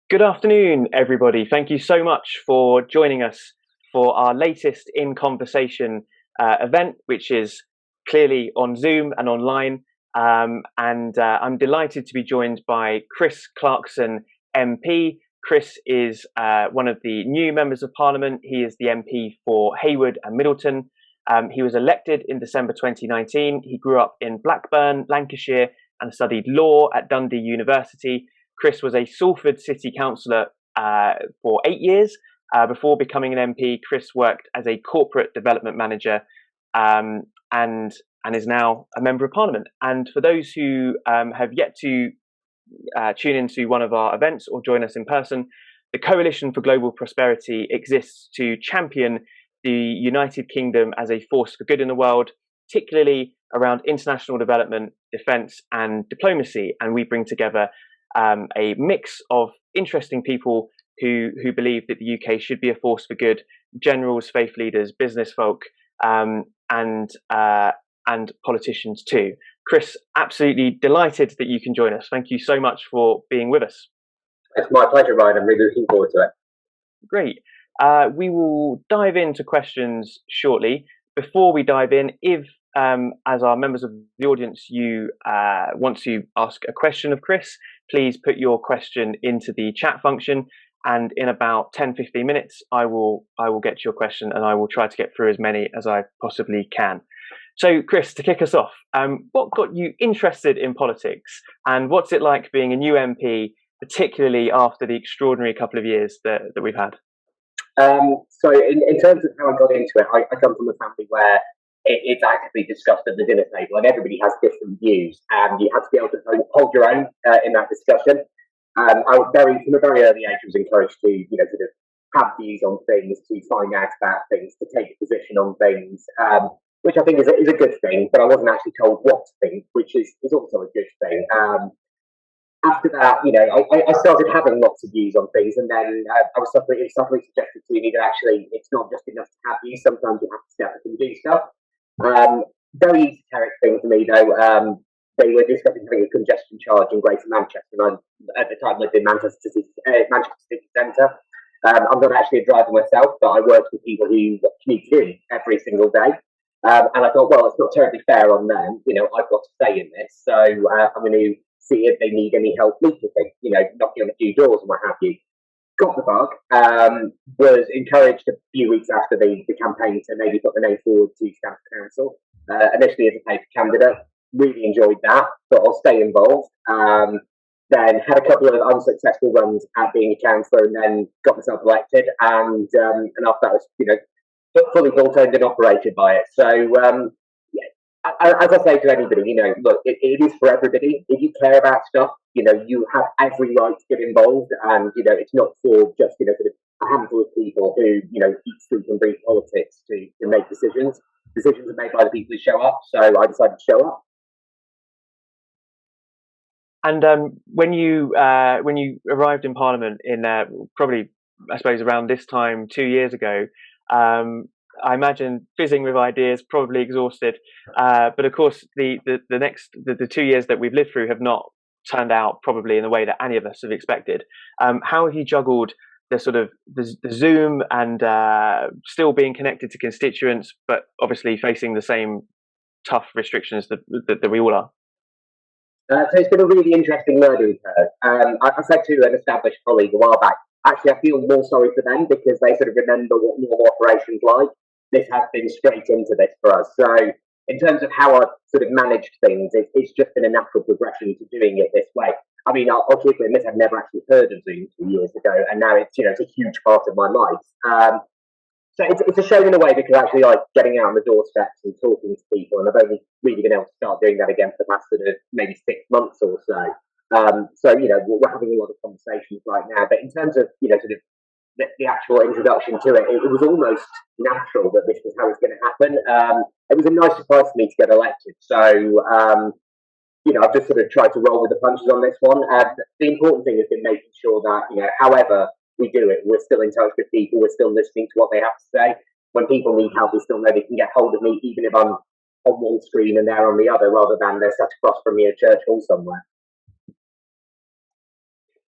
Good afternoon, everybody. Thank you so much for joining us for our latest In Conversation event, which is clearly on Zoom and online. I'm delighted to be joined by Chris Clarkson MP. Chris is one of the new members of Parliament. He is the MP for Heywood and Middleton. He was elected in December 2019. He grew up in Blackburn, Lancashire, and studied law at Dundee University. Chris was a Salford City Councillor for 8 years. Before becoming an MP, Chris worked as a corporate development manager and is now a Member of Parliament. And for those who have yet to tune into one of our events or join us in person, the Coalition for Global Prosperity exists to champion the United Kingdom as a force for good in the world, particularly around international development, defence and diplomacy. And we bring together a mix of interesting people who believe that the UK should be a force for good: generals, faith leaders, business folk, and politicians too. Chris, absolutely delighted that you can join us. Thank you so much for being with us. It's my pleasure, Ryan. I'm really looking forward to it. Great. We will dive into questions shortly. Before we dive in, if as our members of the audience, you want to ask a question of Chris, please put your question into the chat function, and in about 10-15 minutes, I will get to your question, and I will try to get through as many as I possibly can. So, Chris, to kick us off, what got you interested in politics, and what's it like being a new MP, particularly after the extraordinary couple of years that we've had? So, in terms of how I got into it, I come from a family where it's actively discussed at the dinner table, and everybody has different views, and you have to be able to hold your own in that discussion. From a very early age, I was encouraged to, sort of have views on things, to find out about things, to take a position on things, which I think is a good thing. But I wasn't actually told what to think, which is also a good thing. After that, I started having lots of views on things, and then I was suddenly suggested to me that actually it's not just enough to have views. Sometimes you have to step up and do stuff. Very esoteric thing for me, though. They were discussing having a congestion charge in Greater Manchester, and I, at the time, lived in Manchester City Centre. I'm not actually a driver myself, but I worked with people who commute in every single day. And I thought, well, it's not terribly fair on them. I've got to stay in this, so I'm going to see if they need any help meeting, knocking on a few doors and what have you. Got the bug, was encouraged a few weeks after the campaign to maybe put the name forward to stand for council. Initially as a paper candidate, really enjoyed that, but I'll stay involved. Then had a couple of unsuccessful runs at being a councillor, and then got myself elected, and after that was, fully full-time and operated by it. So, as I say to anybody, look, it is for everybody. If you care about stuff, you have every right to get involved, and it's not for just sort of a handful of people who eat, sleep, and breathe politics to make decisions. Decisions are made by the people who show up. So I decided to show up. And when you arrived in Parliament in probably, I suppose, around this time 2 years ago, I imagine fizzing with ideas, probably exhausted. But of course, the 2 years that we've lived through have not turned out probably in the way that any of us have expected. How have you juggled the sort of the Zoom and still being connected to constituents, but obviously facing the same tough restrictions that we all are? So it's been a really interesting learning curve. I said to an established colleague a while back, actually, I feel more sorry for them because they sort of remember what normal operations like. This has been straight into this for us. So in terms of how I've sort of managed things, it's just been a natural progression to doing it this way. I mean, I'll quickly admit I've never actually heard of Zoom 2 years ago, and now it's it's a huge part of my life. So it's a shame in a way because actually like getting out on the doorsteps and talking to people, and I've only really been able to start doing that again for the past sort of maybe 6 months or so. So we're having a lot of conversations right now. But in terms of sort of the actual introduction to it, it was almost natural that this was how it's going to happen. It was a nice surprise for me to get elected. So I've just sort of tried to roll with the punches on this one. The important thing has been making sure that however we do it, we're still in touch with people, we're still listening to what they have to say. When people need help, we still know they can get hold of me, even if I'm on one screen and they're on the other, rather than they're sat across from me at church hall somewhere.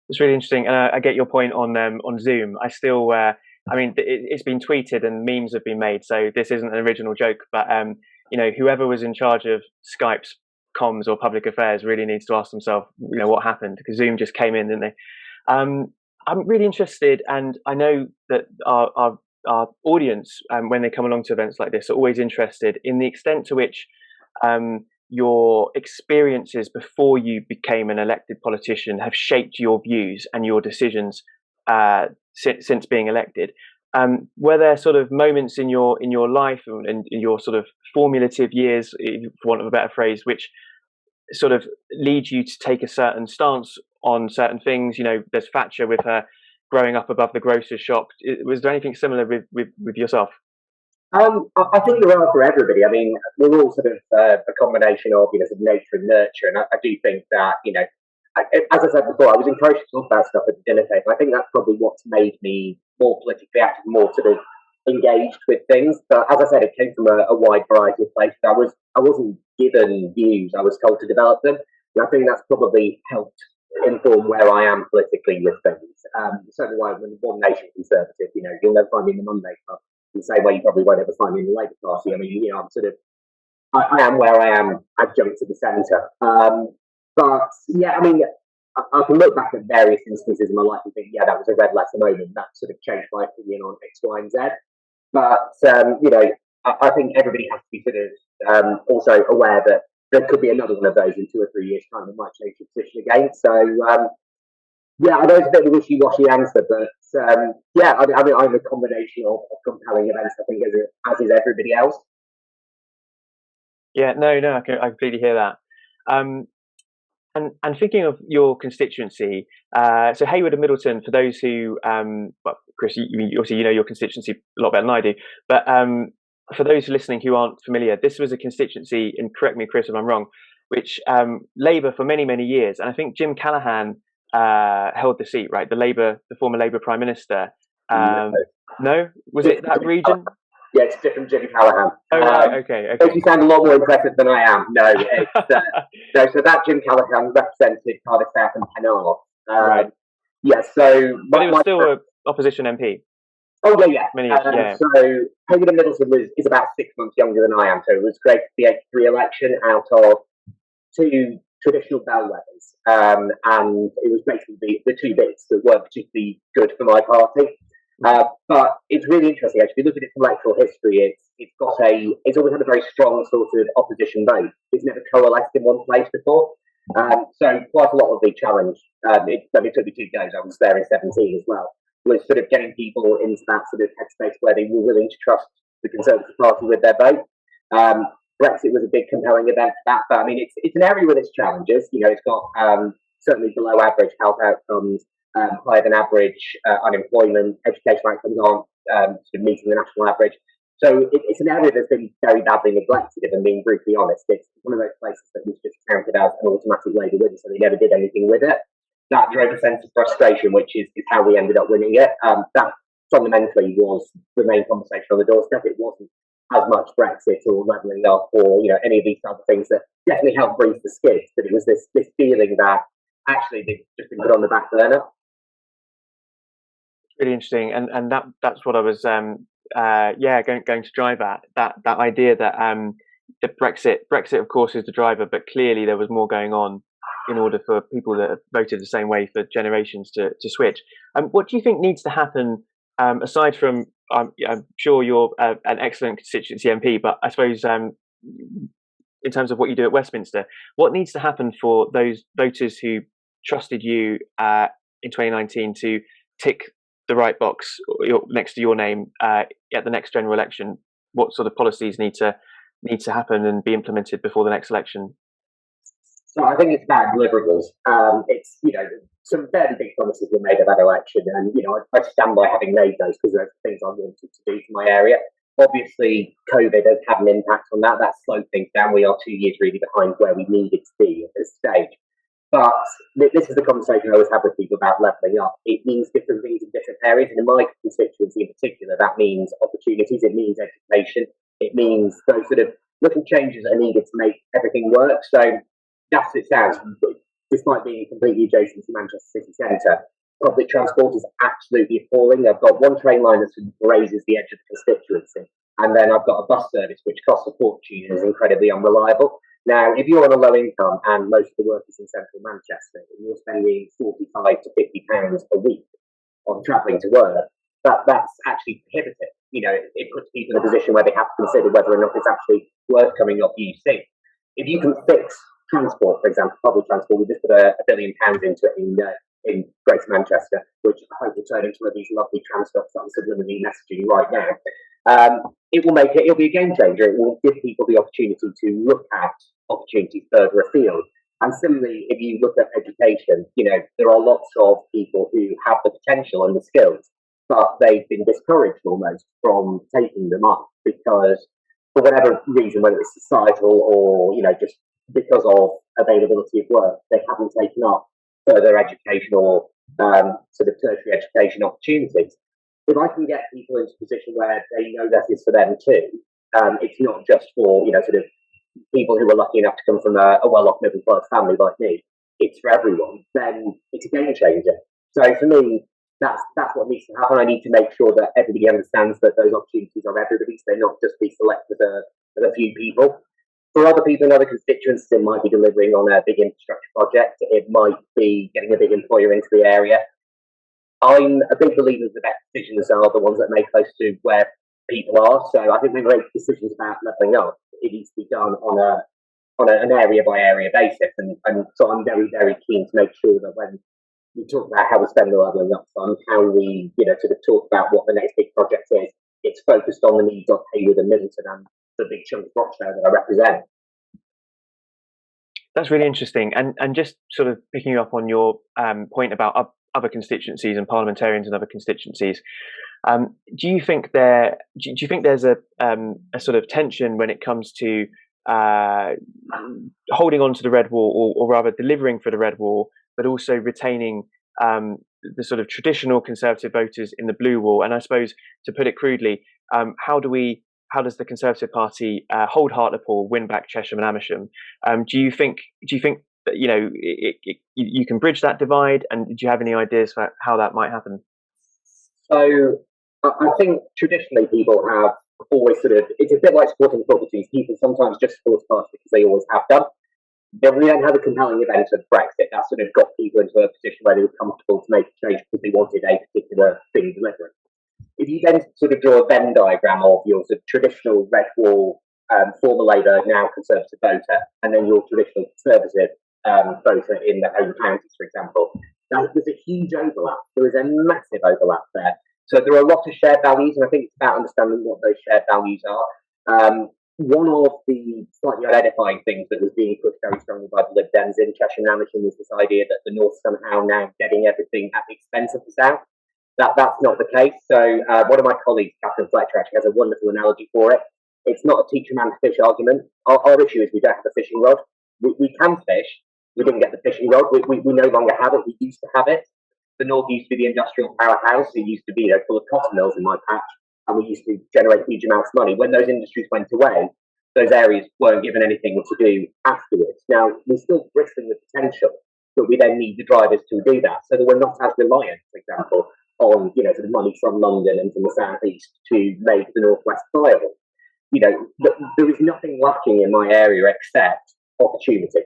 It's really interesting, and I get your point on Zoom. I still, I mean, it's been tweeted and memes have been made, so this isn't an original joke. But whoever was in charge of Skype's comms or public affairs really needs to ask themselves, what happened, because Zoom just came in, didn't they? I'm really interested, and I know that our audience, when they come along to events like this, are always interested in the extent to which your experiences before you became an elected politician have shaped your views and your decisions since being elected. Were there sort of moments in your life and in your sort of formative years, for want of a better phrase, which sort of lead you to take a certain stance on certain things? There's Thatcher with her growing up above the grocer's shop. Was there anything similar with yourself? I think there are for everybody. I mean, we're all sort of a combination of sort of nature and nurture, and I do think that as I said before, I was encouraged to talk about stuff at the dinner table. I think that's probably what's made me more politically active, more sort of engaged with things. But as I said, it came from a wide variety of places. I wasn't given views; I was told to develop them, and I think that's probably helped inform where I am politically with things. Certainly, why I'm One Nation Conservative. You'll never find me in the Monday Club. In the same way you probably won't ever find me in the Labour Party. I mean, I'm sort of, I am where I am adjunct to the centre. But yeah, I mean, I can look back at various instances in my life and think, yeah, that was a red letter moment. That sort of changed my opinion on X, Y, and Z. But, I think everybody has to be sort of also aware that there could be another one of those in 2 or 3 years' time that might change your position again. So, yeah, I know it's a bit of a wishy-washy answer, but yeah, I mean, I'm a combination of compelling events, I think, as is everybody else. Yeah, no, I completely hear that. And thinking of your constituency, so Heywood and Middleton, for those who, well, Chris, obviously you know your constituency a lot better than I do, but for those listening who aren't familiar, this was a constituency, and correct me, Chris, if I'm wrong, which Labour for many, many years, and I think Jim Callaghan held the seat, right? The former Labour Prime Minister. No, was it that region? Yeah, it's different, Jim Callaghan. Oh, right, okay. You sound a lot more impressive than I am. No, it's no. So that Jim Callaghan represented Cardiff South and Penarth. Right. Yeah. So, but it was still an opposition MP. Oh yeah. Many years, yeah. So Heywood and Middleton is about 6 months younger than I am. So it was great to be able to re-election out of 2 traditional bellwethers, and it was basically the 2 bits that weren't particularly good for my party. But it's really interesting. Actually, if you look at its electoral history, it's always had a very strong sort of opposition vote. It's never coalesced in one place before. So quite a lot of the challenge. It took me 2 goes. I was there in 17 as well. Was sort of getting people into that sort of headspace where they were willing to trust the Conservative Party with their vote. Brexit was a big compelling event for that, but I mean, it's an area with its challenges. It's got certainly below average health outcomes, higher than average unemployment, educational outcomes aren't sort of meeting the national average. So it's an area that's been very badly neglected, if I'm being brutally honest. It's one of those places that was just counted as an automatic Labour win, so they never did anything with it. That drove a sense of frustration, which is how we ended up winning it. That fundamentally was the main conversation on the doorstep. It wasn't as much Brexit or levelling up or any of these type of things that definitely helped breathe the skids, but it was this feeling that actually they've just been put on the back burner. Really interesting, and that's what I was going to drive at, that idea that the Brexit of course is the driver, but clearly there was more going on in order for people that have voted the same way for generations to switch. What do you think needs to happen, aside from I'm sure you're an excellent constituency MP, but I suppose in terms of what you do at Westminster, what needs to happen for those voters who trusted you in 2019 to tick the right box next to your name at the next general election? What sort of policies need to happen and be implemented before the next election? So I think it's about deliverables. It's some fairly big promises were made at that election, and I stand by having made those because those are things I wanted to do for my area. Obviously, COVID has had an impact on that. That slowed things down. We are 2 years really behind where we needed to be at this stage. But this is the conversation I always have with people about levelling up. It means different things in different areas. And in my constituency in particular, that means opportunities. It means education. It means those sort of little changes that are needed to make everything work. So that's it sounds. despite being completely adjacent to Manchester city centre, public transport is absolutely appalling. I've got one train line that grazes the edge of the constituency, and then I've got a bus service which costs a fortune and is incredibly unreliable. Now, if you're on a low income and most of the work is in central Manchester, and you're spending £45 to £50 a week on travelling to work, that's actually prohibitive. It puts people in a position where they have to consider whether or not it's actually worth coming off UC. If you can fix transport, for example, public transport, we just put £1 billion into it in Greater Manchester, which I hope will turn into one of these lovely tram stops that I'm subliminally messaging right now. It'll be a game changer. It will give people the opportunity to look at opportunities further afield. And similarly, if you look at education, there are lots of people who have the potential and the skills, but they've been discouraged almost from taking them up because, for whatever reason, whether it's societal or, just because of availability of work, they haven't taken up further education or sort of tertiary education opportunities. If I can get people into a position where they know that is for them too, it's not just for, sort of people who are lucky enough to come from a well-off middle-class family like me, it's for everyone, then it's a game changer. So for me, that's what needs to happen. I need to make sure that everybody understands that those opportunities are everybody's. They're not just be selected as a few people. For other people in other constituencies, it might be delivering on a big infrastructure project. It might be getting a big employer into the area. I'm a big believer that the best decisions are the ones that are made close to where people are. So I think when we make decisions about levelling up, it needs to be done on an area by area basis. And so I'm very, very keen to make sure that when we talk about how we spend the levelling up fund, how we sort of talk about what the next big project is, it's focused on the needs of Heywood and Middleton and the big chunk of Rochdale that I represent. That's really interesting. And just sort of picking up on your point about other constituencies and parliamentarians in other constituencies, do you think there's a sort of tension when it comes to holding on to the red wall, or rather delivering for the red wall, but also retaining the sort of traditional Conservative voters in the blue wall? And I suppose, to put it crudely, how does the Conservative Party hold Hartlepool, win back Chesham and Amersham? Do you think that you can bridge that divide? And do you have any ideas for how that might happen? So I think traditionally people have always it's a bit like supporting football teams. People sometimes just support parties because they always have done. Then we don't have a compelling event of Brexit that sort of got people into a position where they were comfortable to make a change because they wanted a particular thing delivered. If you then sort of draw a Venn diagram of your sort of traditional red wall, former Labour, now Conservative voter, and then your traditional Conservative voter in the home counties, for example, there's a huge overlap. There is a massive overlap there. So there are a lot of shared values, and I think it's about understanding what those shared values are. One of the slightly unedifying things that was being pushed very strongly by the Lib Dems in Cheshire and Amersham was this idea that the North somehow now getting everything at the expense of the South. That's not the case. So one of my colleagues, Catherine Fletcher, actually has a wonderful analogy for it. It's not a teach a man to fish argument. Our issue is we don't have a fishing rod. We can fish. We didn't get the fishing rod. We no longer have it. We used to have it. The North used to be the industrial powerhouse. It used to be full of cotton mills in my patch, and we used to generate huge amounts of money. When those industries went away, those areas weren't given anything to do afterwards. Now, we're still bristling with potential, but we then need the drivers to do that, so that we're not as reliant, for example, on sort of money from London and from the southeast to make the northwest viable. There is nothing lacking in my area except opportunity.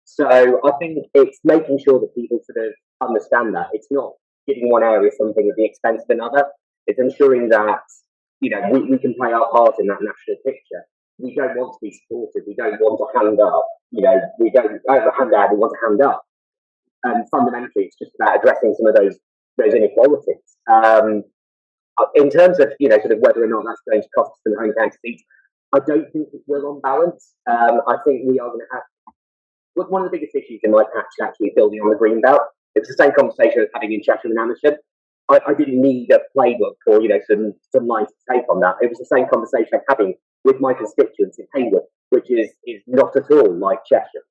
So I think it's making sure that people sort of understand that it's not giving one area something at the expense of another. It's ensuring that we can play our part in that national picture. We don't want to be supported. We don't want to hand up. We don't hand out. We want to hand up. And fundamentally, it's just about addressing some of those inequalities. In terms of sort of whether or not that's going to cost us in home county seats, I don't think it will on balance. I think we are going to have one of the biggest issues in my patch is actually building on the green belt. It's the same conversation I was having in Cheshire and Amersham. I didn't need a playbook or some lines to take on that. It was the same conversation I'm having with my constituents in Heywood, which is not at all like Cheshire.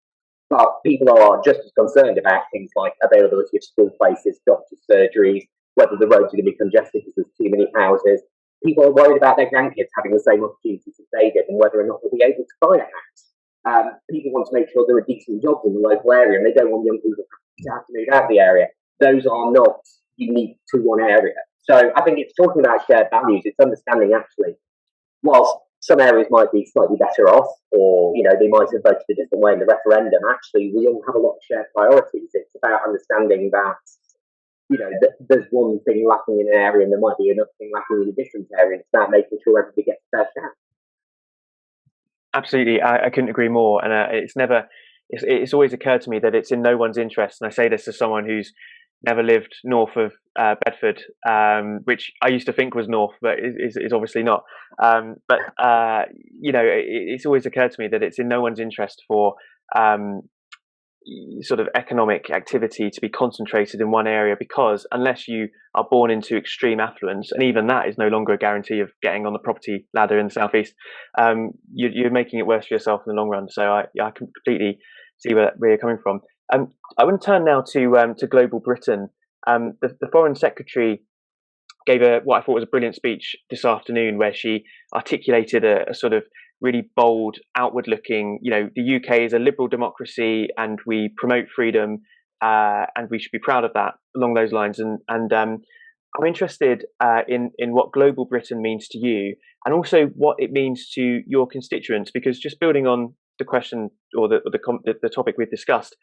But people are just as concerned about things like availability of school places, doctors' surgeries, whether the roads are going to be congested because there's too many houses. People are worried about their grandkids having the same opportunities as they did and whether or not they'll be able to buy a house. People want to make sure there are decent jobs in the local area, and they don't want young people to have to move out of the area. Those are not unique to one area. So I think it's talking about shared values. It's understanding actually, whilst some areas might be slightly better off, or they might have voted a different way in the referendum. Actually, we all have a lot of shared priorities. It's about understanding that there's one thing lacking in an area, and there might be another thing lacking in a different area. It's about making sure everybody gets a fair share. Absolutely, I couldn't agree more. And it's always occurred to me that it's in no one's interest. And I say this as someone who's never lived north of Bedford, which I used to think was north, but is obviously not. It's always occurred to me that it's in no one's interest for sort of economic activity to be concentrated in one area, because unless you are born into extreme affluence, and even that is no longer a guarantee of getting on the property ladder in the southeast, you're making it worse for yourself in the long run. So I completely see where you're coming from. I want to turn now to Global Britain. The Foreign Secretary gave what I thought was a brilliant speech this afternoon, where she articulated a sort of really bold, outward-looking. The UK is a liberal democracy, and we promote freedom, and we should be proud of that. Along those lines, and I'm interested in what Global Britain means to you, and also what it means to your constituents. Because just building on the question or the topic we've discussed,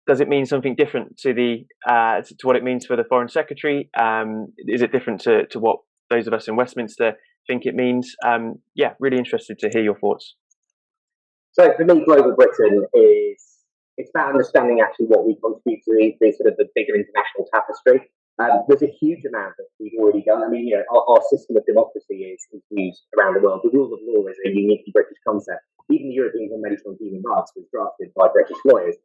does it mean something different to what it means for the Foreign Secretary? Is it different to what those of us in Westminster think it means? Really interested to hear your thoughts. So for me, Global Britain it's about understanding actually what we contribute to the sort of the bigger international tapestry. There's a huge amount that we've already done. I mean, our system of democracy is used around the world. The rule of law is a uniquely British concept. Even the European Convention on Human Rights was drafted by British lawyers.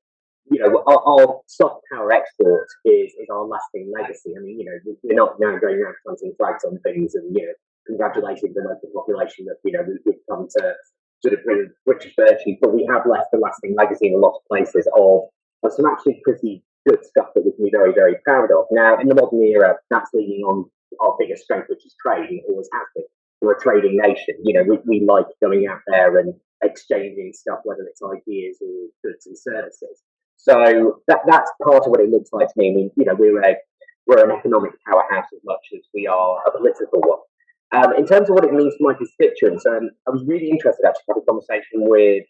Our soft power export is our lasting legacy. I mean, we're not now going around planting flags on things and congratulating the local population that we've come to sort of bring British virtues, but we have left a lasting legacy in a lot of places of some actually pretty good stuff that we can be very, very proud of. Now, in the modern era, that's leaning on our biggest strength, which is trade, and always has been. We're a trading nation. We like going out there and exchanging stuff, whether it's ideas or goods and services. So that's part of what it looks like to me. I mean, we're an economic powerhouse as much as we are a political one. In terms of what it means to my constituents, I was really interested actually to have a conversation with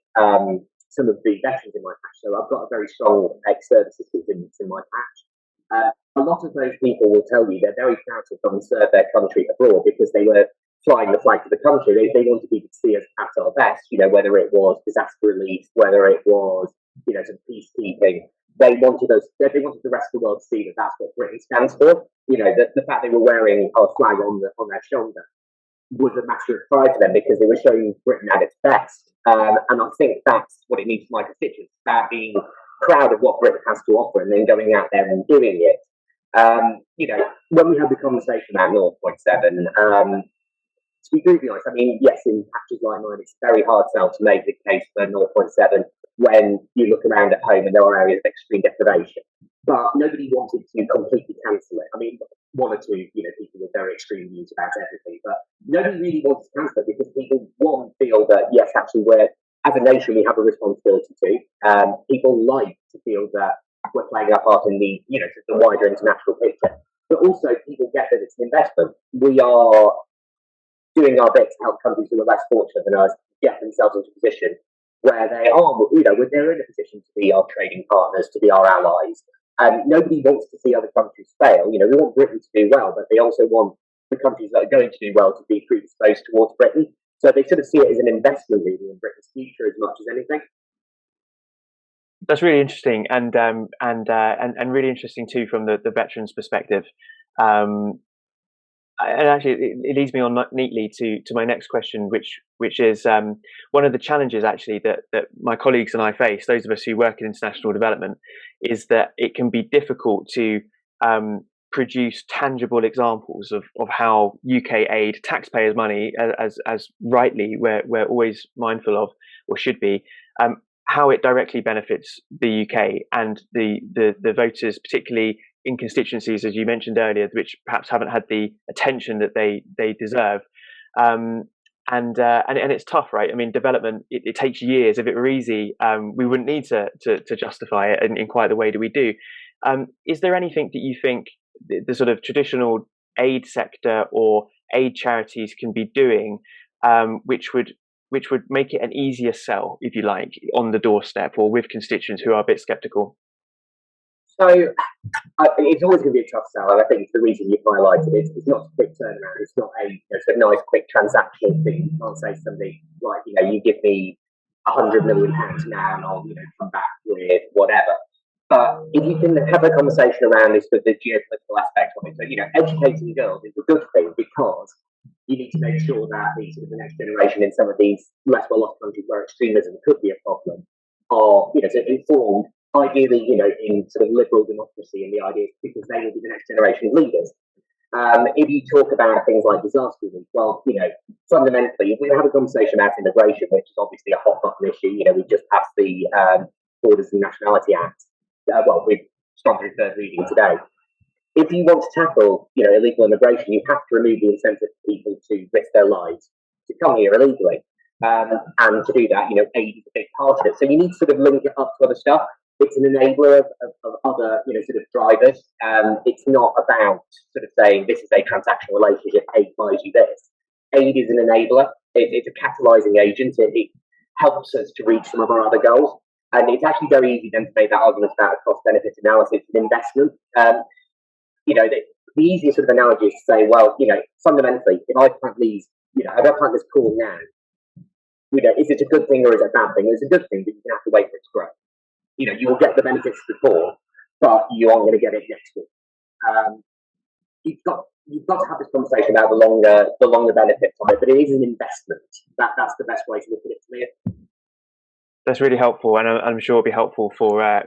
some of the veterans in my patch. So I've got a very strong ex-services contingent in my patch. A lot of those people will tell you they're very proud to come and serve their country abroad because they were flying the flag of the country. They wanted people to see us at our best, whether it was disaster relief, whether it was, some peacekeeping. They wanted the rest of the world to see that that's what Britain stands for. The fact they were wearing our flag on their shoulder was a matter of pride for them because they were showing Britain at its best. And I think that's what it means to my constituents, about being proud of what Britain has to offer and then going out there and doing it. When we had the conversation about 0.7, to be brutally honest, I mean, yes, in patches like mine, it's very hard now to make the case for 0.7 when you look around at home and there are areas of extreme deprivation. But nobody wanted to completely cancel it. I mean, one or two, people with very extreme views about everything, but nobody really wanted to cancel it because people, one, feel that, yes, actually, as a nation, we have a responsibility to. People like to feel that we're playing our part in the, the wider international picture. But also, people get that it's an investment. We are doing our bit to help countries who are less fortunate than us get themselves into a position where they are, they're in a position to be our trading partners, to be our allies. Nobody wants to see other countries fail. We want Britain to do well, but they also want the countries that are going to do well to be predisposed towards Britain. So they sort of see it as an investment really in Britain's future as much as anything. That's really interesting, and really interesting too from the veterans' perspective. And actually, it leads me on neatly to my next question, which is one of the challenges actually that my colleagues and I face, those of us who work in international development, is that it can be difficult to produce tangible examples of how UK aid, taxpayers' money, as rightly we're always mindful of, or should be, how it directly benefits the UK and the voters, particularly in constituencies, as you mentioned earlier, which perhaps haven't had the attention that they deserve. and it's tough, right? I mean, development, it takes years. If it were easy, we wouldn't need to justify it in quite the way that we do. Is there anything that you think the sort of traditional aid sector or aid charities can be doing, which would make it an easier sell, if you like, on the doorstep or with constituents who are a bit sceptical? So it's always going to be a tough sell, and I think it's the reason you've highlighted it. It's not a quick turnaround. It's not a nice, quick transactional thing. You can't say to somebody like, you give me £100 million now, and I'll come back with whatever. But if you can have a conversation around this, the geopolitical aspect of it, so educating girls is a good thing because you need to make sure that the next generation in some of these less well-off countries where extremism could be a problem are informed, ideally in sort of liberal democracy and the ideas, because they will be the next generation of leaders. If you talk about things like disaster relief, well, fundamentally, if we have a conversation about immigration, which is obviously a hot button issue, we just passed the Borders and Nationality Act. We've gone through third reading today. If you want to tackle, illegal immigration, you have to remove the incentive for people to risk their lives to come here illegally. And to do that, aid is a big part of it. So you need to sort of link it up to other stuff. It's an enabler of other, sort of drivers. It's not about sort of saying this is a transactional relationship, aid buys you this. Aid is an enabler. It's a catalyzing agent. It helps us to reach some of our other goals. And it's actually very easy then to make that argument about a cost-benefit analysis of investment. The easiest sort of analogy is to say, well, fundamentally, if I plant these, if I plant this corn now, is it a good thing or is it a bad thing? It's a good thing, but you can have to wait for it to grow. You will get the benefits of the corn, but you aren't going to get it next week. You've got to have this conversation about the longer benefits of it, but it is an investment. That's the best way to look at it for me. That's really helpful, and I'm sure it'll be helpful for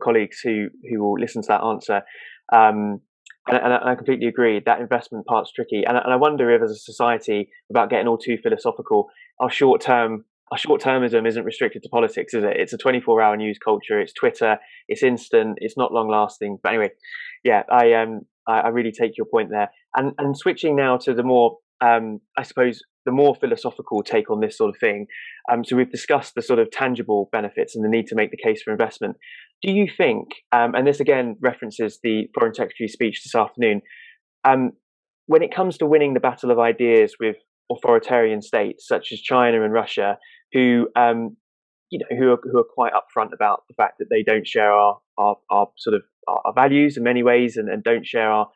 colleagues who will listen to that answer. And I completely agree. That investment part's tricky, and I wonder if, as a society, without getting all too philosophical, our short-termism isn't restricted to politics, is it? It's a 24-hour news culture. It's Twitter. It's instant. It's not long-lasting. But anyway, yeah, I really take your point there. And switching now to the more, I suppose, the more philosophical take on this sort of thing. So we've discussed the sort of tangible benefits and the need to make the case for investment. Do you think, and this again references the Foreign Secretary's speech this afternoon, when it comes to winning the battle of ideas with authoritarian states such as China and Russia, who are quite upfront about the fact that they don't share our sort of our values in many ways and don't share our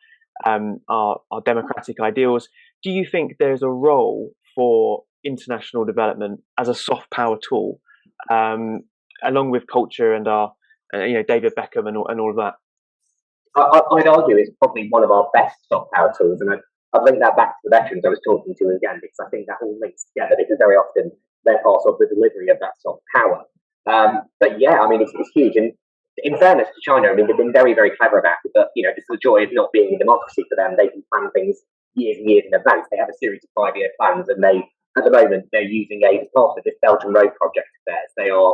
democratic ideals, do you think there's a role for international development as a soft power tool, along with culture and our David Beckham and all of that? I'd argue it's probably one of our best soft power tools, and I'd link that back to the veterans I was talking to again, because I think that all links together, because very often they're part of the delivery of that soft power. But yeah, I mean, it's huge. And in fairness to China, I mean, they've been very, very clever about it, but just the joy of not being a democracy for them, they can plan things years and years in advance. They have a series of 5-year plans, and at the moment, they're using aid as part of this Belgian road project of theirs. They are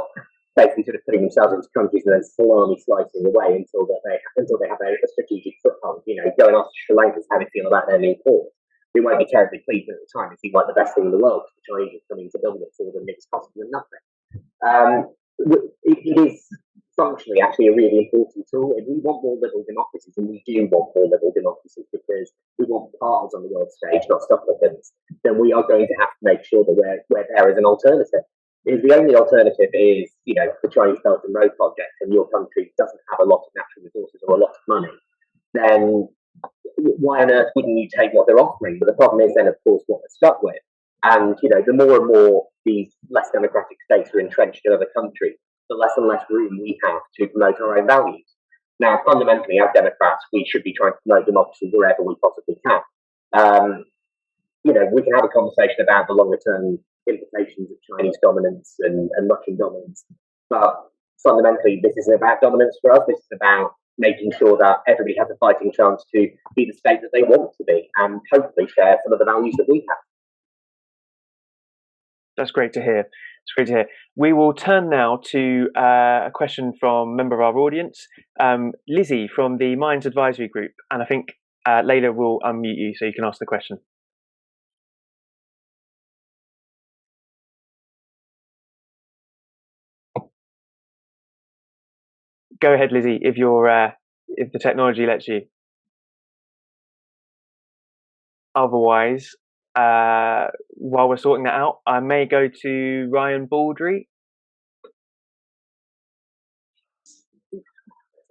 basically sort of putting themselves into countries and then slowly slicing away until they have a strategic foothold. Going after Sri Lankans, how they feel about their new port. They won't be terribly pleased at the time. It seemed like the best thing in the world. The Chinese are coming to build it for them, and it's costing them nothing. It is functionally actually a really important tool. If we want more liberal democracies, and we do want more liberal democracies because we want partners on the world stage, not supplicants, then we are going to have to make sure that we're there as an alternative. If the only alternative is, the Chinese Belt and Road project, and your country doesn't have a lot of natural resources or a lot of money, then why on earth wouldn't you take what they're offering? But the problem is then, of course, what they're stuck with. And, the more and more these less democratic states are entrenched in other countries, the less and less room we have to promote our own values. Now, fundamentally, as Democrats, we should be trying to promote democracy wherever we possibly can. We can have a conversation about the longer term implications of Chinese dominance and Russian dominance, but fundamentally, this isn't about dominance for us. This is about making sure that everybody has a fighting chance to be the state that they want to be, and hopefully share some of the values that we have. That's great to hear. It's great to hear. We will turn now to a question from a member of our audience, Lizzie from the Minds Advisory Group, and I think Layla will unmute you so you can ask the question. go ahead, Lizzie, if the technology lets you. Otherwise, while we're sorting that out, I may go to Ryan Baldry.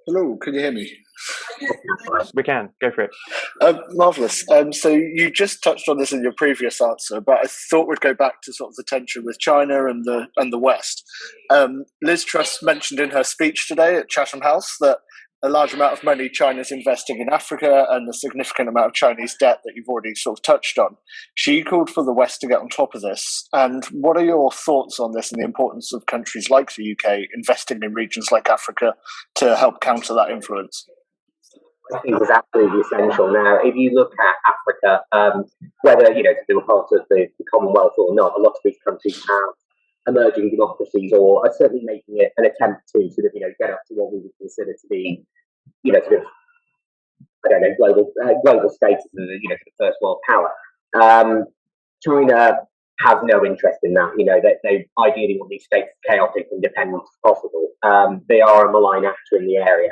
Hello, can you hear me? We can, go for it. Marvellous. So you just touched on this in your previous answer, but I thought we'd go back to sort of the tension with China and the West. Liz Truss mentioned in her speech today at Chatham House that a large amount of money China's investing in Africa and the significant amount of Chinese debt that you've already sort of touched on. She called for the West to get on top of this. And what are your thoughts on this and the importance of countries like the UK investing in regions like Africa to help counter that influence? I think is absolutely essential. Now, if you look at Africa, whether to be a part of the Commonwealth or not, a lot of these countries have emerging democracies, or are certainly making it an attempt to sort of get up to what we would consider to be sort of global status as a sort of first world power. China have no interest in that. They ideally want these states chaotic and independent as possible. They are a malign actor in the area.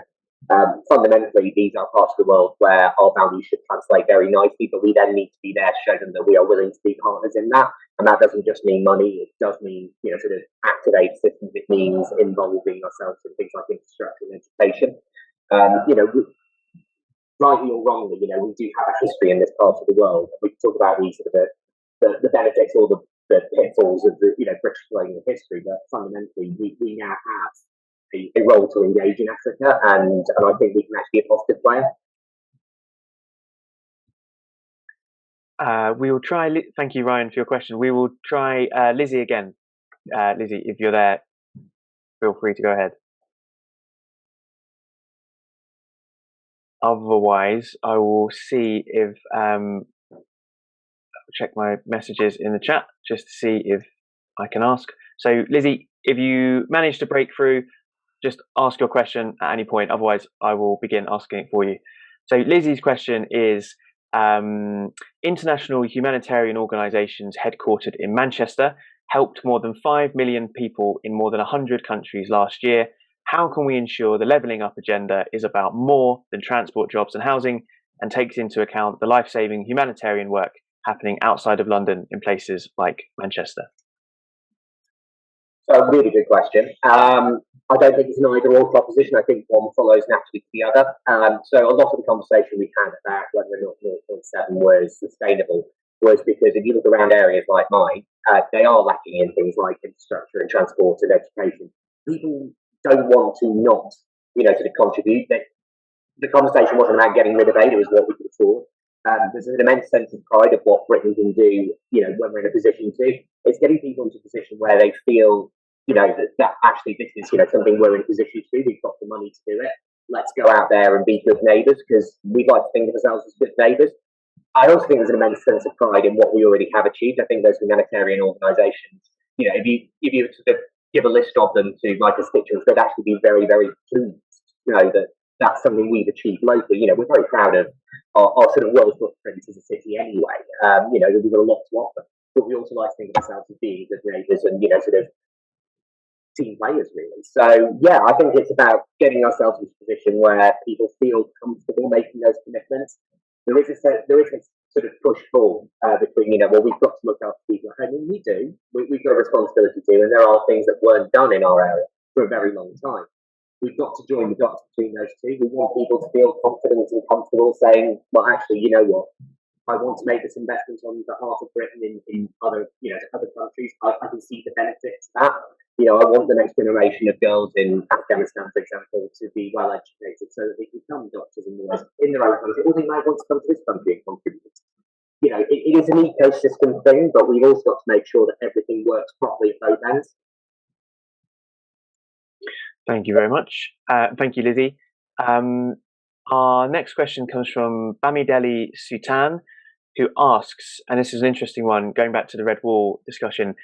Fundamentally, these are parts of the world where our values should translate very nicely, but we then need to be there to show them that we are willing to be partners in that. And that doesn't just mean money, it does mean, sort of activate systems. It means involving ourselves in things like infrastructure and education. Rightly or wrongly, we do have a history in this part of the world. We can talk about these sort of the benefits or the pitfalls of the British colonial history, but fundamentally we now have a role to engage in Africa, and I think we can actually be a positive player. We will try. Thank you, Ryan, for your question. We will try Lizzie again. Lizzie, if you're there, feel free to go ahead. Otherwise, I will see if I'll check my messages in the chat just to see if I can ask. So, Lizzie, if you manage to break through, just ask your question at any point. Otherwise, I will begin asking it for you. So Lizzie's question is, international humanitarian organisations headquartered in Manchester helped more than 5 million people in more than 100 countries last year. How can we ensure the levelling up agenda is about more than transport, jobs and housing, and takes into account the life-saving humanitarian work happening outside of London in places like Manchester? So, really good question. I don't think it's an either-or proposition. I think one follows naturally to the other. So a lot of the conversation we had about whether or not 0.7 was sustainable was because if you look around areas like mine, they are lacking in things like infrastructure and transport and education. People don't want to not, sort of contribute. The conversation wasn't about getting rid of aid, it was what we could afford. There's an immense sense of pride of what Britain can do, when we're in a position to. It's getting people into a position where they feel that actually this is something we're in a position to do. We've got the money to do it. Let's go out there and be good neighbours, because we'd like to think of ourselves as good neighbours. I also think there's an immense sense of pride in what we already have achieved. I think those humanitarian organisations, if you sort of give a list of them to my constituents, they'd actually be very, very pleased that that's something we've achieved locally. We're very proud of our sort of world footprint as a city anyway. We've got a lot to offer, but we also like to think of ourselves as being good neighbours and sort of team players, really. So yeah, I think it's about getting ourselves into a position where people feel comfortable making those commitments. There is a sort of push-pull between, well, we've got to look after people at home, and we do. We've got a responsibility to, and there are things that weren't done in our area for a very long time. We've got to join the dots between those two. We want people to feel confident and comfortable saying, well, actually, you know what? I want to make this investment on behalf of Britain in other, other countries. I can see the benefits of that. I want the next generation of girls in Afghanistan, for example, to be well educated so that they can become doctors and lawyers in their own country, or they might want to come to this country and contribute. It is an ecosystem thing, but we've also got to make sure that everything works properly at both ends. Thank you very much. Thank you, Lizzie. Our next question comes from Bamidele Sultan, who asks, and this is an interesting one, going back to the Red Wall discussion,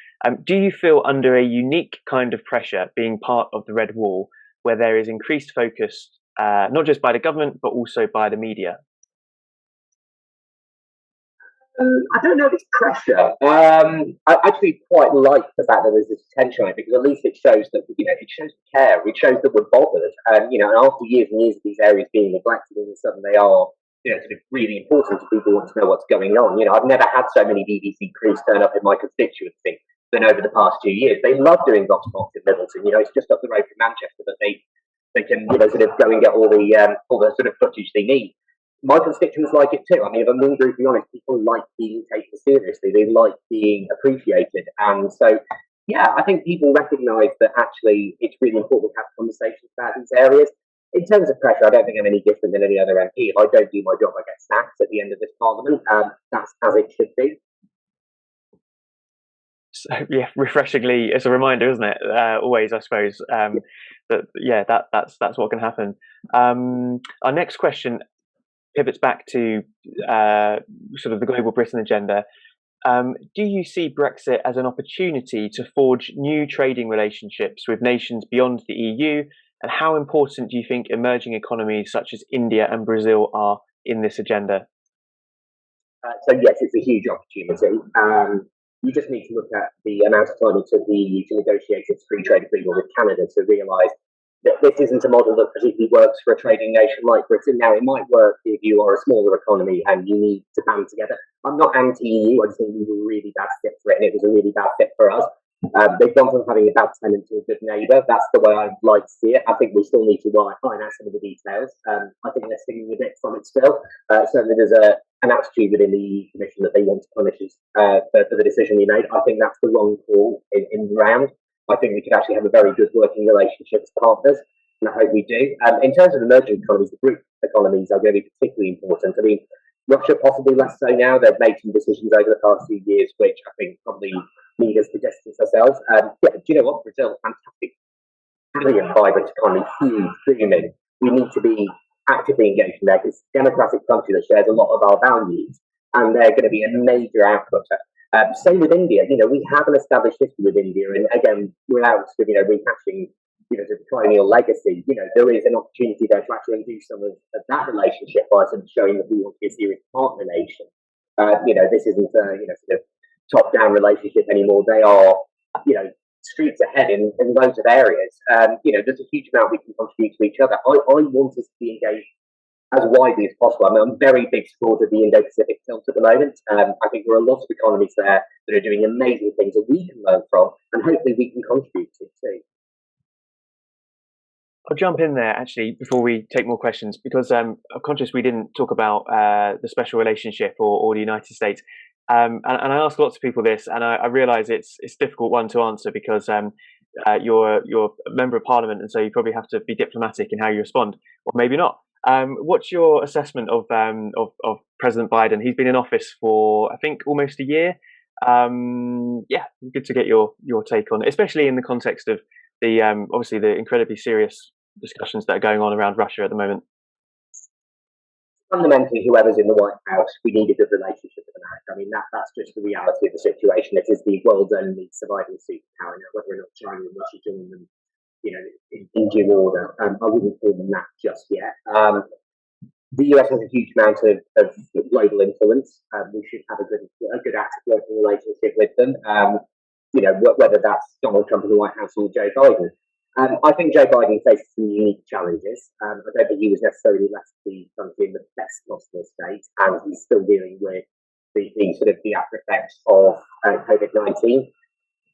do you feel under a unique kind of pressure being part of the Red Wall, where there is increased focus, not just by the government, but also by the media? I don't know if it's pressure. I actually quite like the fact that there's this tension on it, because at least it shows that, it shows care. It shows that we're bothered. And after years and years of these areas being neglected, all of a sudden they are, sort of really important to people who want to know what's going on. I've never had so many BBC crews turn up in my constituency than over the past 2 years. They love doing Vox Pops in Middleton. It's just up the road from Manchester, but they can, sort of go and get all the sort of footage they need. My constituents like it too. I mean, if I'm being brutally honest, people like being taken seriously. They like being appreciated. And so, yeah, I think people recognise that actually it's really important to have conversations about these areas. In terms of pressure, I don't think I'm any different than any other MP. If I don't do my job, I get sacked at the end of this parliament. That's as it should be. So, yeah, refreshingly, it's a reminder, isn't it? Always, I suppose. That's what can happen. Our next question pivots back to sort of the global Britain agenda. Do you see Brexit as an opportunity to forge new trading relationships with nations beyond the EU? And how important do you think emerging economies such as India and Brazil are in this agenda? So yes, it's a huge opportunity. You just need to look at the amount of time it took the EU to negotiate its free trade agreement with Canada to realise that this isn't a model that particularly works for a trading nation like Britain. Now, it might work if you are a smaller economy and you need to band together. I'm not anti-EU. I just think we were a really bad fit for it, and it was a really bad fit for us. They've gone from having a bad tenant to a good neighbour. That's the way I'd like to see it. I think we still need to iron out some of the details. I think they're singing a bit from it still. Certainly there's an attitude within the EU Commission that they want to punish us for the decision we made. I think that's the wrong call in the round. I think we could actually have a very good working relationship as partners, and I hope we do. In terms of emerging economies, the group economies are going to be particularly important. I mean, Russia possibly less so now. They've made some decisions over the past few years, which I think probably need us to distance ourselves. Do you know what? Brazil, fantastic, brilliant, vibrant economy, huge, booming. We need to be actively engaged in there. It's a democratic country that shares a lot of our values, and they're going to be a major outputter. Same with India. We have an established history with India, and again, without rehashing, the colonial legacy, there is an opportunity there to actually do some of that relationship by sort of showing that we want to be a serious partner nation. This isn't a sort of top-down relationship anymore. They are, streets ahead in loads of areas. There's a huge amount we can contribute to each other. I want us to be engaged as widely as possible. I mean, I'm a very big supporter of the Indo-Pacific tilt at the moment. I think there are lots of economies there that are doing amazing things that we can learn from, and hopefully we can contribute to too. I'll jump in there actually before we take more questions, because I'm conscious we didn't talk about the special relationship or the United States. And I ask lots of people this, and I realise it's a difficult one to answer because you're a member of Parliament, and so you probably have to be diplomatic in how you respond, or maybe not. What's your assessment of President Biden? He's been in office for, I think, almost a year. Good to get your take on it, especially in the context of the obviously the incredibly serious discussions that are going on around Russia at the moment. Fundamentally, whoever's in the White House, we need a good relationship with America. I mean, that's just the reality of the situation. It is the world's only surviving superpower. Now, whether or not China and Russia join them, in due order, I wouldn't call them that just yet. The US has a huge amount of global influence. We should have a good active working relationship with them. Whether that's Donald Trump in the White House or Joe Biden. I think Joe Biden faces some unique challenges. I don't think he was necessarily left the country in the best possible state, and he's still dealing with the after effects of COVID-19.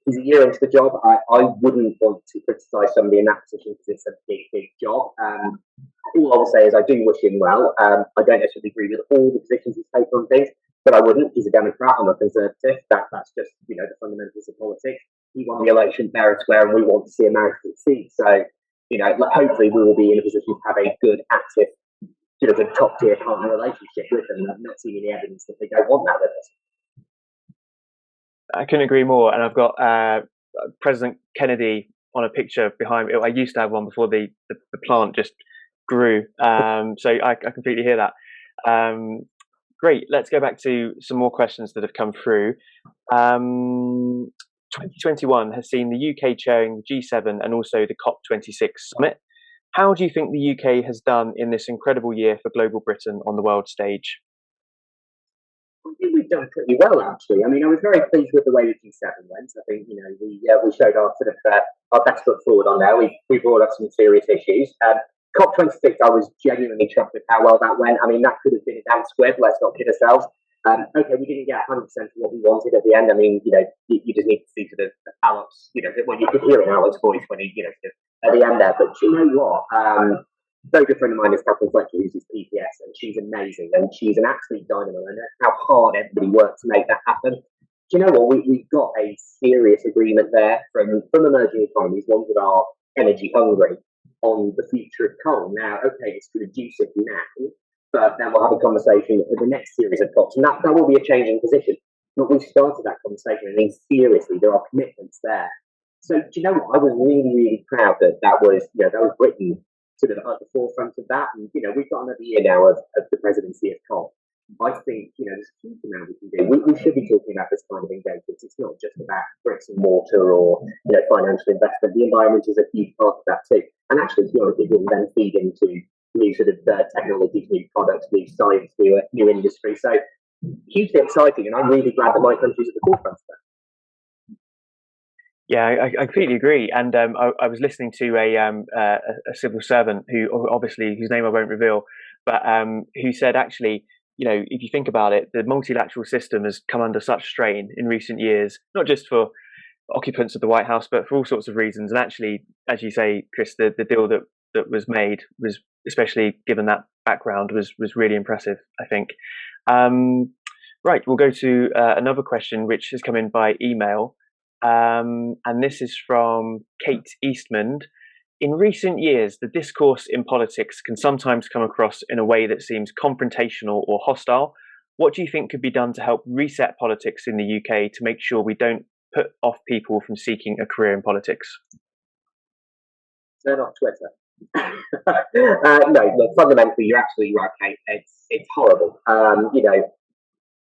He's a year into the job. I wouldn't want to criticise somebody in that position because it's a big job. All I will say is I do wish him well. I don't necessarily agree with all the positions he's taken on things, but I wouldn't. He's a Democrat. I'm a Conservative. That's just the fundamentals of politics. He won the election fair and square, and we want to see America succeed. So, hopefully we will be in a position to have a good, active, top tier partner relationship with them. I've not seen any evidence that they don't want that with us. I couldn't agree more. And I've got President Kennedy on a picture behind me. I used to have one before the plant just grew. So I completely hear that. Great. Let's go back to some more questions that have come through. 2021 has seen the UK chairing the G7 and also the COP26 summit. How do you think the UK has done in this incredible year for global Britain on the world stage? I think we've done pretty well, actually. I mean, I was very pleased with the way the G7 went. I think, we showed our sort of our best foot forward on there. We brought up some serious issues. COP26, I was genuinely shocked with how well that went. I mean, that could have been a damn squib. Let's not kid ourselves. Okay, we didn't get 100% of what we wanted at the end. I mean, you just need to see sort of Alex, well, you could hear in Alex's voice when he, sort of at the end there. But you know what? Very good friend of mine is Catherine Fletcher, who's his PPS, and she's amazing, and she's an absolute dynamo. And how hard everybody worked to make that happen. Do you know what? We got a serious agreement there from emerging economies, ones that are energy hungry, on the future of coal. Now, okay, it's to reduce it now, but then we'll have a conversation for the next series of COPs, and that will be a change in position. But we've started that conversation, and then seriously, there are commitments there. So, do you know what? I was really, really proud that was Britain sort of at the forefront of that. And, we've got another year now of the presidency of COP. I think, there's a huge amount we can do. We should be talking about this kind of engagement. It's not just about bricks and mortar or, financial investment. The environment is a huge part of that too. And actually, to be honest, it will then feed into new sort of technologies, new products, new science, new industry. So hugely exciting. And I'm really glad that my country's at the forefront of that. Yeah, I completely agree. And I was listening to a civil servant whose name I won't reveal, but who said actually, if you think about it, the multilateral system has come under such strain in recent years, not just for occupants of the White House, but for all sorts of reasons. And actually, as you say, Chris, the deal that was made was, especially given that background, was really impressive, I think. Right, we'll go to another question which has come in by email. And this is from Kate Eastman. In recent years, the discourse in politics can sometimes come across in a way that seems confrontational or hostile. What do you think could be done to help reset politics in the UK to make sure we don't put off people from seeking a career in politics? Turn off Twitter. No, look, fundamentally, you're absolutely right, Kate. It's horrible.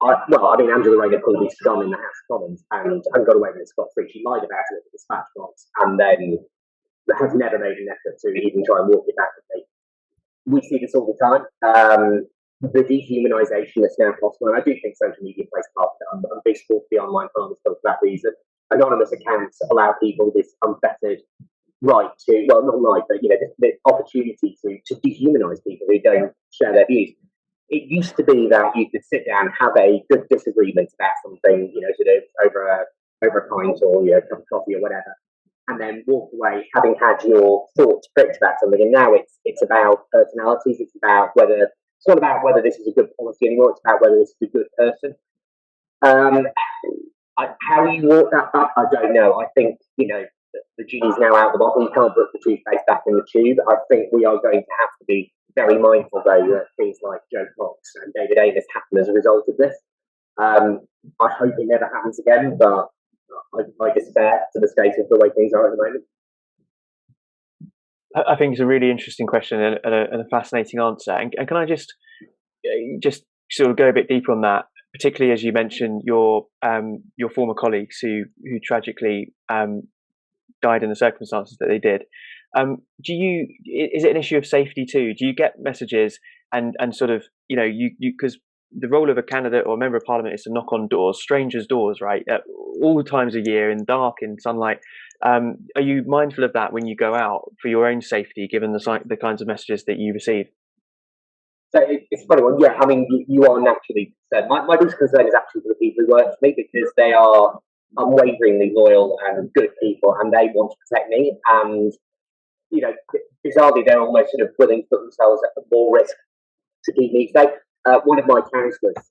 Angela Rayner called me scum in the House of Commons and got away with it scot-free. She lied about it at the dispatch box and then has never made an effort to even try and walk it back with me. We see this all the time. The dehumanisation that's now possible, and I do think social media plays a part of it. I'm a big supporter of the online farmers club for that reason. Anonymous accounts allow people this unfettered right to, well, not right, but the opportunity to dehumanise people who don't share their views. It used to be that you could sit down, have a good disagreement about something, sort of over a pint or a cup of coffee or whatever, and then walk away having had your thoughts pricked about something. And now it's about personalities. It's not about whether this is a good policy anymore. It's about whether this is a good person. How you walk that back, I don't know. I think the genie's now out of the bottle. You can't put the toothpaste back in the tube. I think we are going to have to be very mindful, though, that things like Joe Cox and David Davis happen as a result of this. I hope it never happens again, but I despair to the state of the way things are at the moment. I think it's a really interesting question and a fascinating answer. And can I just sort of go a bit deeper on that, particularly as you mentioned your former colleagues who tragically died in the circumstances that they did. Is it an issue of safety too? Do you get messages and sort of, because the role of a candidate or a member of parliament is to knock on doors, strangers' doors, right? At all times of year, in dark, in sunlight. Are you mindful of that when you go out for your own safety, given the kinds of messages that you receive? So it's a funny one. Yeah, I mean, you are naturally concerned. My biggest concern is actually for the people who work for me, because they are unwaveringly loyal and good people, and they want to protect me. And bizarrely, they're almost sort of willing to put themselves at more risk to keep me safe. One of my councillors,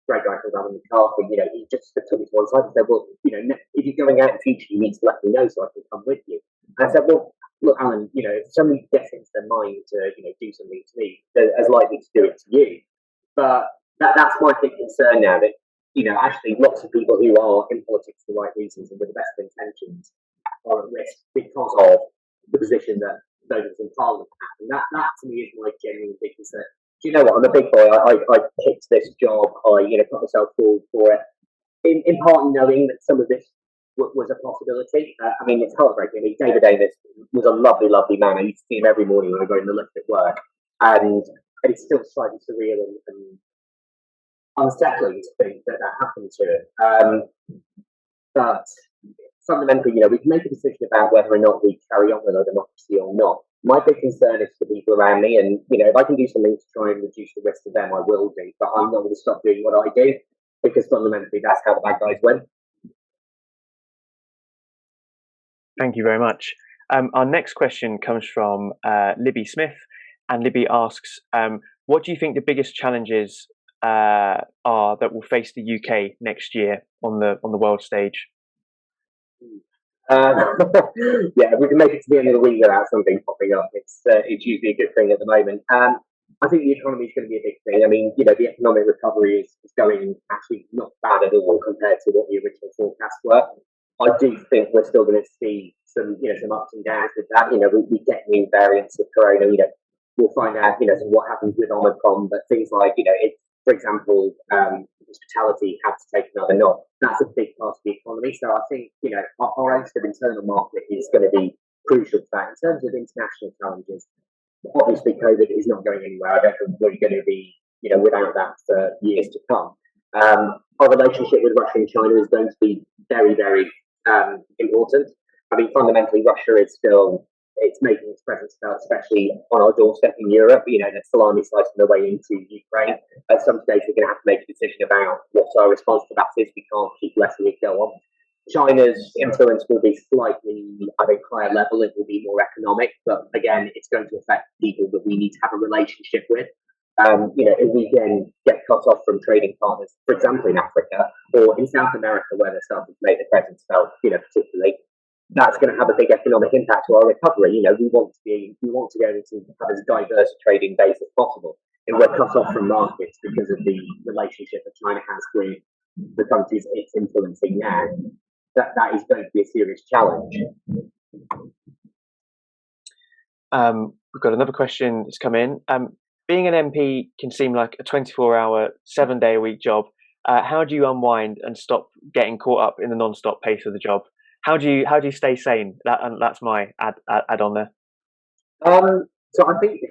great guy called Alan McCarthy, he just took me to one side and said, well, if you're going out in future, you need to let me know so I can come with you. And I said, well, look, Alan, if somebody gets into their mind to, do something to me, they're as likely to do it to you. But that's my big concern now, that, actually lots of people who are in politics for the right reasons and with the best of intentions are at risk because of the position that those in Parliament have. And that to me is my genuine big concern. Do you know what? I'm a big boy. I picked this job. I put myself forward for it. In part knowing that some of this was a possibility. It's heartbreaking. David Davis was a lovely, lovely man. I used to see him every morning when I go in the lift at work. And it's still slightly surreal and unsettling to think that happened to it. But fundamentally, we can make a decision about whether or not we carry on with our democracy or not. My big concern is for the people around me, and if I can do something to try and reduce the risk to them, I will do. But I'm not going to stop doing what I do, because fundamentally, that's how the bad guys win. Thank you very much. Our next question comes from Libby Smith, and Libby asks, what do you think the biggest challenges are that will face the UK next year on the world stage? Yeah, we can make it to the end of the week without something popping up. It's usually a good thing at the moment. I think the economy is going to be a big thing. I mean, the economic recovery is going actually not bad at all compared to what the original forecasts were. I do think we're still going to see some ups and downs with that. We get new variants of corona. We'll find out, what happens with Omicron. But things like, for example, hospitality had to take another knock. That's a big part of the economy. So I think, our own internal market is going to be crucial for that. In terms of international challenges, obviously COVID is not going anywhere. I don't think we're going to be, without that for years to come. Our relationship with Russia and China is going to be very, very important. I mean, fundamentally, Russia is it's making its presence felt, especially on our doorstep in Europe. The salami slicing their way into Ukraine. At some stage, we're going to have to make a decision about what our response to that is. We can't keep letting it go on. China's influence will be slightly, I think, higher level. It will be more economic, but again, it's going to affect people that we need to have a relationship with. If we can get cut off from trading partners, for example, in Africa or in South America, where they're starting to make their presence felt, particularly, that's going to have a big economic impact to our recovery. We want to be able to have as diverse a trading base as possible. If we're cut off from markets because of the relationship that China has with the countries it's influencing now, that is going to be a serious challenge. We've got another question that's come in. Being an MP can seem like a 24-hour, 7-day-a-week job. How do you unwind and stop getting caught up in the non-stop pace of the job? How do you stay sane? That's my add on there. So I think,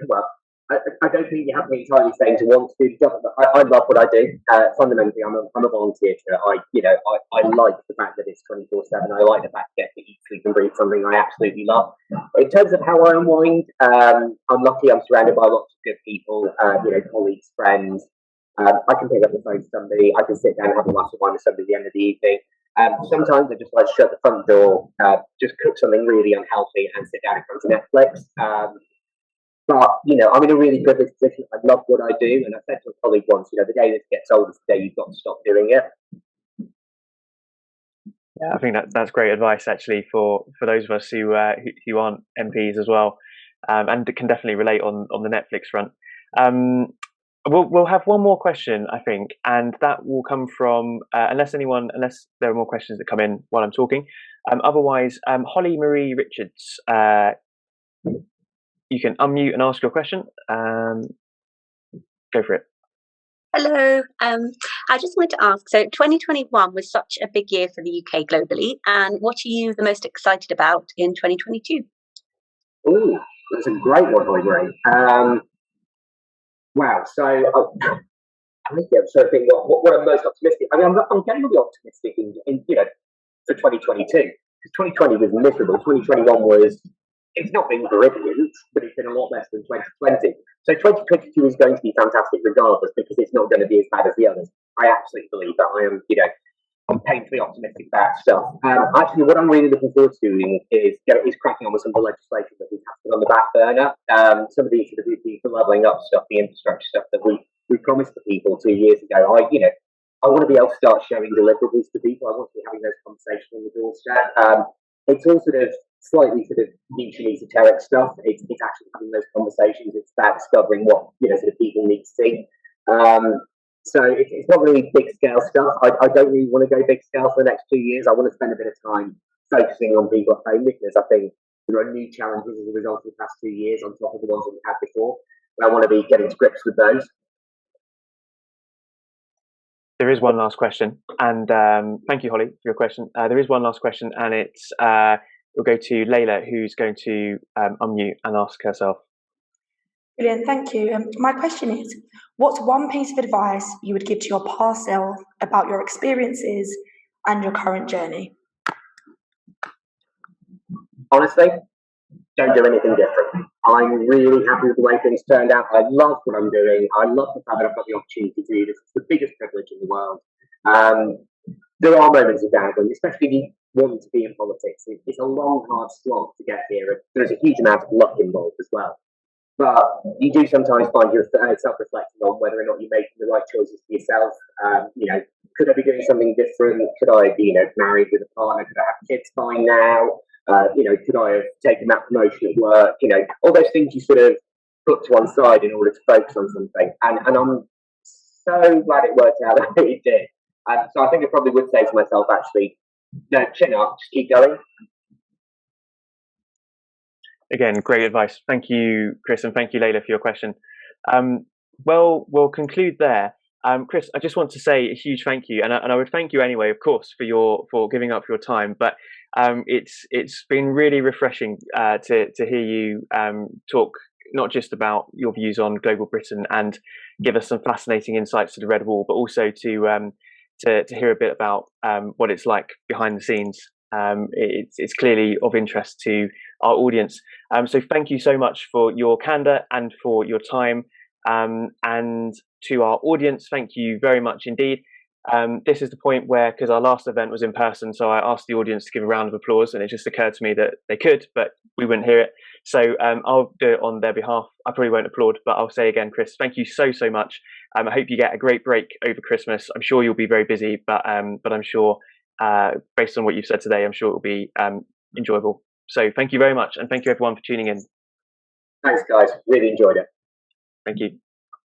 I don't think you have to be entirely sane to want to do the job. I love what I do. Fundamentally, I'm a volunteer to it. I like the fact that it's 24/7. I like the fact that I get to eat, sleep, and breathe something I absolutely love. In terms of how I unwind, I'm lucky. I'm surrounded by lots of good people. Colleagues, friends. I can pick up the phone to somebody. I can sit down and have a glass of wine with somebody at the end of the evening. Sometimes I just like to shut the front door, just cook something really unhealthy, and sit down in front of Netflix. But I'm in a really good position. I love what I do, and I said to a colleague once, the day this gets old is the day you've got to stop doing it. Yeah, I think that's great advice actually for those of us who aren't MPs as well, and can definitely relate on the Netflix front. We'll have one more question, I think, and that will come from unless there are more questions that come in while I'm talking. Otherwise, Holly Marie Richards, you can unmute and ask your question. Go for it. Hello. I just wanted to ask, so 2021 was such a big year for the UK globally, and what are you the most excited about in 2022? Oh, that's a great one, Holly Marie. Wow. So I'm sort of thinking what I'm most optimistic. I mean, I'm getting really optimistic in for 2022, because 2020 was miserable. 2021 it's not been brilliant, but it's been a lot less than 2020. So 2022 is going to be fantastic regardless, because it's not going to be as bad as the others. I absolutely believe that. I'm painfully optimistic about stuff. Actually, what I'm really looking forward to doing is cracking on with some of the legislation that we've had on the back burner. Some of the levelling up stuff, the infrastructure stuff that we promised to people 2 years ago. I want to be able to start showing deliverables to people. I want to be having those conversations on the doorstep. It's all sort of slightly sort of niche and esoteric stuff. It's actually having those conversations. It's about discovering what sort of people need to see. So it's not really big scale stuff. I don't really want to go big scale for the next 2 years. I want to spend a bit of time focusing on people at home, because I think there are new challenges as a result of the past 2 years on top of the ones that we had before. And I want to be getting to grips with those. There is one last question, and thank you, Holly, for your question. There is one last question, and it's we'll go to Layla, who's going to unmute and ask herself. Brilliant, thank you. My question is, what's one piece of advice you would give to your past self about your experiences and your current journey? Honestly, don't do anything different. I'm really happy with the way things turned out. I love what I'm doing. I love the fact that I've got the opportunity to do this. It's the biggest privilege in the world. There are moments of doubt, especially if you want to be in politics. It's a long, hard slog to get here. There's a huge amount of luck involved as well. But you do sometimes find yourself reflecting on whether or not you're making the right choices for yourself. Could I be doing something different? Could I be, married with a partner? Could I have kids by now? Could I have taken that promotion at work? All those things you sort of put to one side in order to focus on something. And I'm so glad it worked out that it did. So I think I probably would say to myself, actually, no, chin up, just keep going. Again, great advice. Thank you, Chris, and thank you, Layla, for your question. Well, we'll conclude there. Chris, I just want to say a huge thank you, and I would thank you anyway, of course, for giving up your time. But it's been really refreshing to hear you talk not just about your views on global Britain and give us some fascinating insights to the Red Wall, but also to hear a bit about what it's like behind the scenes. It's clearly of interest to our audience. So thank you so much for your candor and for your time. And to our audience, thank you very much indeed. This is the point where, because our last event was in person, so I asked the audience to give a round of applause, and it just occurred to me that they could, but we wouldn't hear it. So I'll do it on their behalf. I probably won't applaud, but I'll say again, Chris, thank you so much. I hope you get a great break over Christmas. I'm sure you'll be very busy, but I'm sure, based on what you've said today, I'm sure it will be enjoyable. So thank you very much, and thank you everyone for tuning in. Thanks, guys. Really enjoyed it. Thank you.